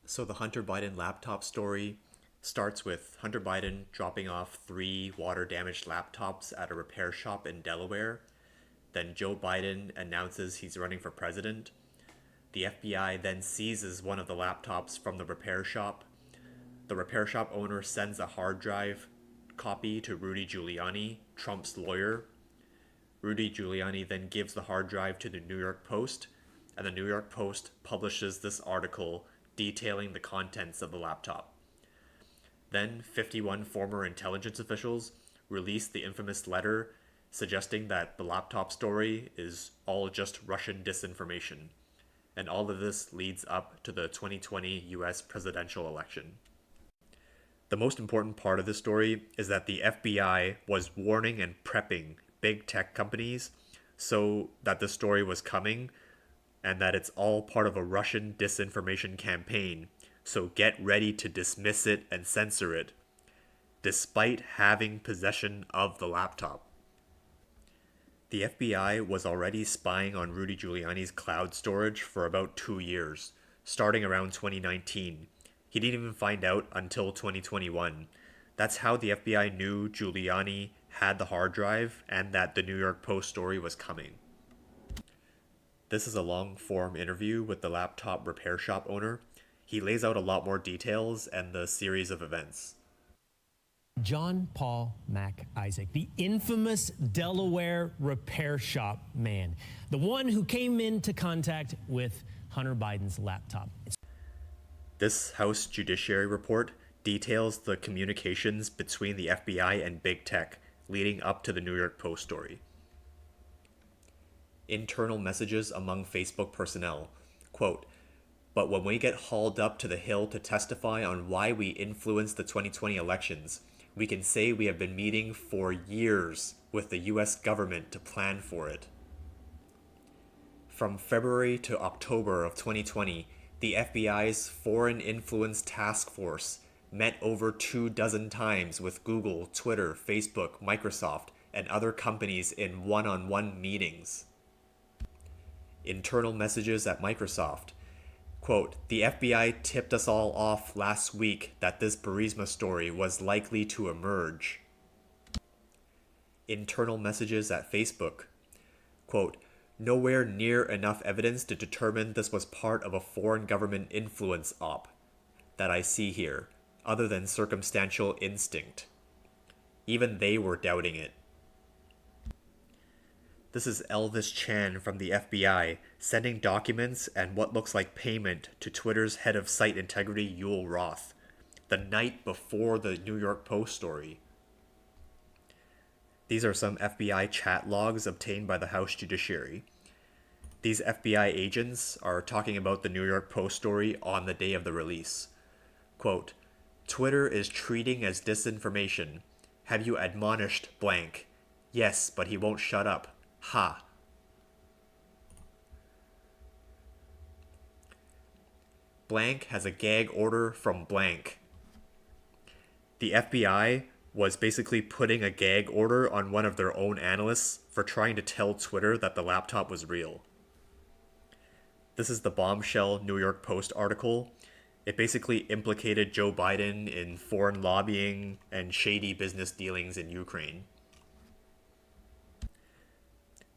So the Hunter Biden laptop story starts with Hunter Biden dropping off three water damaged laptops at a repair shop in Delaware. Then Joe Biden announces he's running for president. The FBI then seizes one of the laptops from the repair shop. The repair shop owner sends a hard drive copy to Rudy Giuliani, Trump's lawyer. Rudy Giuliani then gives the hard drive to the New York Post, and the New York Post publishes this article detailing the contents of the laptop. Then, 51 former intelligence officials released the infamous letter suggesting that the laptop story is all just Russian disinformation. And all of this leads up to the 2020 US presidential election. The most important part of this story is that the FBI was warning and prepping big tech companies so that the story was coming and that it's all part of a Russian disinformation campaign. So get ready to dismiss it and censor it, despite having possession of the laptop. The FBI was already spying on Rudy Giuliani's cloud storage for about 2 years, starting around 2019. He didn't even find out until 2021. That's how the FBI knew Giuliani had the hard drive and that the New York Post story was coming. This is a long form interview with the laptop repair shop owner. He lays out a lot more details and the series of events. John Paul Mac Isaac, the infamous Delaware repair shop man, the one who came into contact with Hunter Biden's laptop. This House Judiciary report details the communications between the FBI and big tech leading up to the New York Post story. Internal messages among Facebook personnel. Quote, "But when we get hauled up to the Hill to testify on why we influenced the 2020 elections, we can say we have been meeting for years with the US government to plan for it." From February to October of 2020, the FBI's Foreign Influence Task Force met over 24 times with Google, Twitter, Facebook, Microsoft, and other companies in one-on-one meetings. Internal messages at Microsoft. Quote, "The FBI tipped us all off last week that this Burisma story was likely to emerge." Internal messages at Facebook. Quote, "Nowhere near enough evidence to determine this was part of a foreign government influence op that I see here, other than circumstantial instinct. Even they were doubting it." This is Elvis Chan from the FBI sending documents and what looks like payment to Twitter's head of site integrity, Yul Roth, the night before the New York Post story. These are some FBI chat logs obtained by the House Judiciary. These FBI agents are talking about the New York Post story on the day of the release. Quote, "Twitter is treating as disinformation. Have you admonished blank? Yes, but he won't shut up. Ha." Blank has a gag order from blank. The FBI was basically putting a gag order on one of their own analysts for trying to tell Twitter that the laptop was real. This is the bombshell New York Post article. It basically implicated Joe Biden in foreign lobbying and shady business dealings in Ukraine.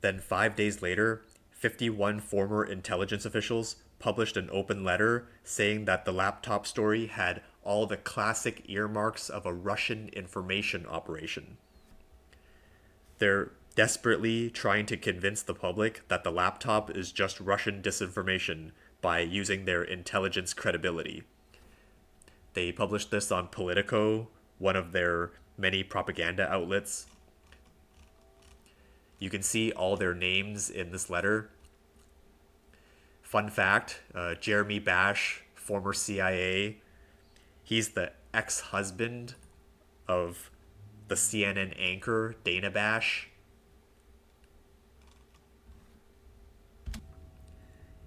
Then 5 days later, 51 former intelligence officials published an open letter saying that the laptop story had all the classic earmarks of a Russian information operation. They're desperately trying to convince the public that the laptop is just Russian disinformation by using their intelligence credibility. They published this on Politico, one of their many propaganda outlets. You can see all their names in this letter. Fun fact, Jeremy Bash, former CIA, he's the ex-husband of the CNN anchor Dana Bash.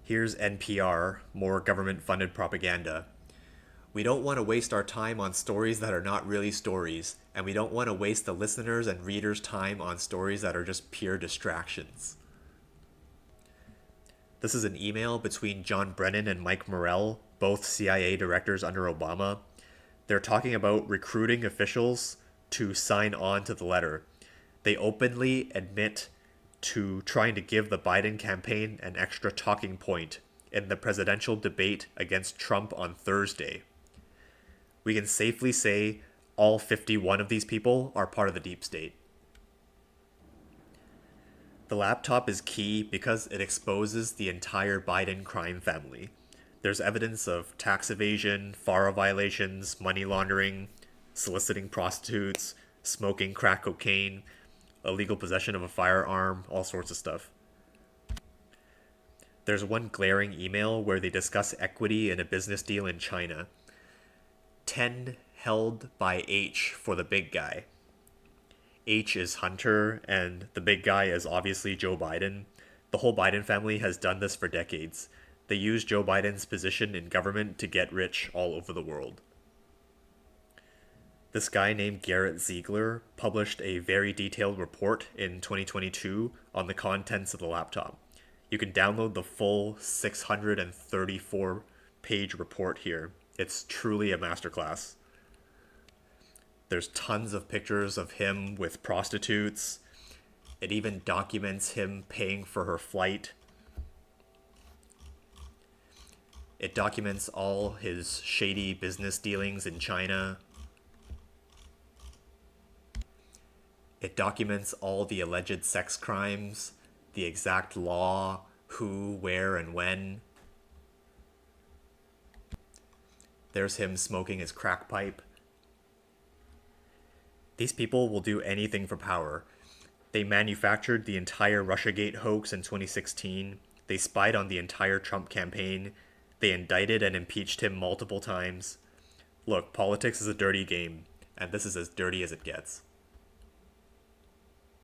Here's NPR, more government-funded propaganda. "We don't want to waste our time on stories that are not really stories, and we don't want to waste the listeners' and readers' time on stories that are just pure distractions." This is an email between John Brennan and Mike Morrell, both CIA directors under Obama. They're talking about recruiting officials to sign on to the letter. They openly admit to trying to give the Biden campaign an extra talking point in the presidential debate against Trump on Thursday. We can safely say all 51 of these people are part of the deep state. The laptop is key because it exposes the entire Biden crime family. There's evidence of tax evasion, FARA violations, money laundering, soliciting prostitutes, smoking crack cocaine, illegal possession of a firearm, all sorts of stuff. There's one glaring email where they discuss equity in a business deal in China. 10 held by H for the big guy. H is Hunter, and the big guy is obviously Joe Biden. The whole Biden family has done this for decades. They use Joe Biden's position in government to get rich all over the world. This guy named Garrett Ziegler published a very detailed report in 2022 on the contents of the laptop. You can download the full 634-page report here. It's truly a masterclass. There's tons of pictures of him with prostitutes. It even documents him paying for her flight. It documents all his shady business dealings in China. It documents all the alleged sex crimes, the exact law, who, where, and when. There's him smoking his crack pipe. These people will do anything for power. They manufactured the entire Russiagate hoax in 2016. They spied on the entire Trump campaign. They indicted and impeached him multiple times. Look, politics is a dirty game, and this is as dirty as it gets.